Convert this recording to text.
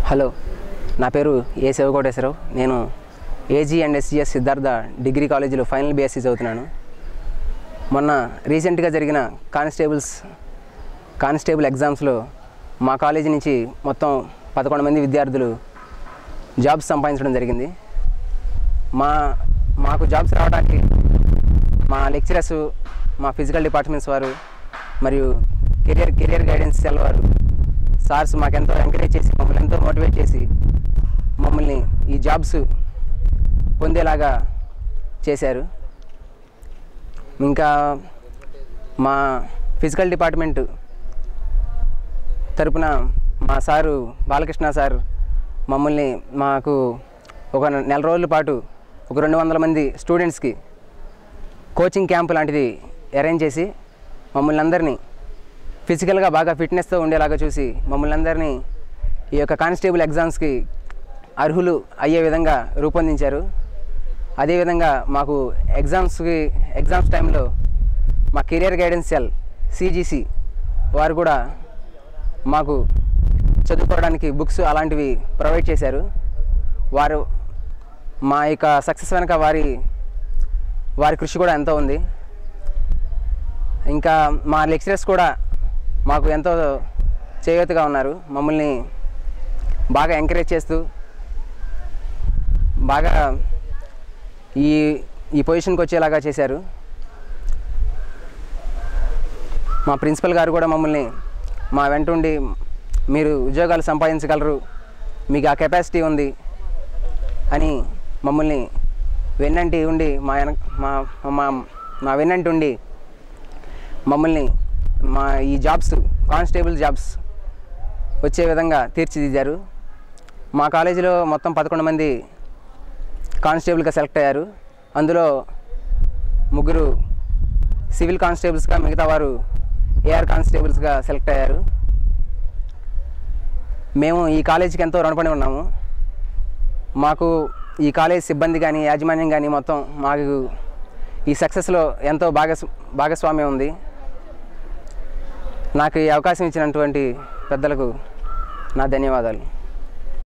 Hello, నా పేరు A Sivakoteswararao. నేను AG and SGS Siddhartha degree కాలేజీలో ఫైనల్ బీఎస్సీ చదువుతున్నాను. మొన్న రీసెంట్గా జరిగిన కానిస్టేబుల్ ఎగ్జామ్స్లో మా కాలేజీ నుంచి మొత్తం 11 మంది విద్యార్థులు జాబ్స్ సంపాదించడం జరిగింది. మాకు జాబ్స్ రావడానికి మా లెక్చరర్స్, మా ఫిజికల్ డిపార్ట్మెంట్స్ వారు మరియు కెరియర్ గైడెన్స్ సెల్ వారు సార్స్ మాకెంతో ఎంకరేజ్ చేసి, మమ్మల్ని ఎంతో మోటివేట్ చేసి మమ్మల్ని ఈ జాబ్స్ పొందేలాగా చేశారు. ఇంకా మా ఫిజికల్ డిపార్ట్మెంట్ తరపున మా సారు బాలకృష్ణ సార్ మాకు ఒక నెల రోజుల పాటు ఒక 200 మంది స్టూడెంట్స్కి కోచింగ్ క్యాంప్ లాంటిది అరేంజ్ చేసి మమ్మల్ని అందరినీ ఫిజికల్గా బాగా ఫిట్నెస్తో ఉండేలాగా చూసి మమ్మల్ని అందరినీ ఈ యొక్క కానిస్టేబుల్ ఎగ్జామ్స్కి అర్హులు అయ్యే విధంగా రూపొందించారు. అదేవిధంగా మాకు ఎగ్జామ్స్ టైంలో మా కెరియర్ గైడెన్స్ సెల్ CGC వారు కూడా మాకు చదువుకోవడానికి బుక్స్ అలాంటివి ప్రొవైడ్ చేశారు. వారు మా యొక్క సక్సెస్ వెనక వారి కృషి కూడా ఎంతో ఉంది. ఇంకా మా లెక్చరర్స్ కూడా మాకు ఎంతో చేయూతగా ఉన్నారు. మమ్మల్ని బాగా ఎంకరేజ్ చేస్తూ బాగా ఈ పొజిషన్కి వచ్చేలాగా చేశారు. మా ప్రిన్సిపల్ గారు కూడా మమ్మల్ని మా వెంటుండి మీరు ఉద్యోగాలు సంపాదించగలరు, మీకు ఆ కెపాసిటీ ఉంది అని మమ్మల్ని వెన్నంటి ఉండి మా వెన్నంటి ఉండి మమ్మల్ని ఈ కానిస్టేబుల్ జాబ్స్ వచ్చే విధంగా తీర్చిదిద్దారు. మా కాలేజీలో మొత్తం 11 మంది కానిస్టేబుల్గా సెలెక్ట్ అయ్యారు. అందులో 3 సివిల్ కానిస్టేబుల్స్గా, మిగతా వారు AR కానిస్టేబుల్స్గా సెలెక్ట్ అయ్యారు. మేము ఈ కాలేజీకి ఎంతో రుణపడి ఉన్నాము. మాకు ఈ కాలేజ్ సిబ్బంది కానీ, యాజమాన్యం కానీ మొత్తం మాకు ఈ సక్సెస్లో ఎంతో భాగస్వామ్యం ఉంది. నాకు ఈ అవకాశం ఇచ్చినటువంటి పెద్దలకు నా ధన్యవాదాలు.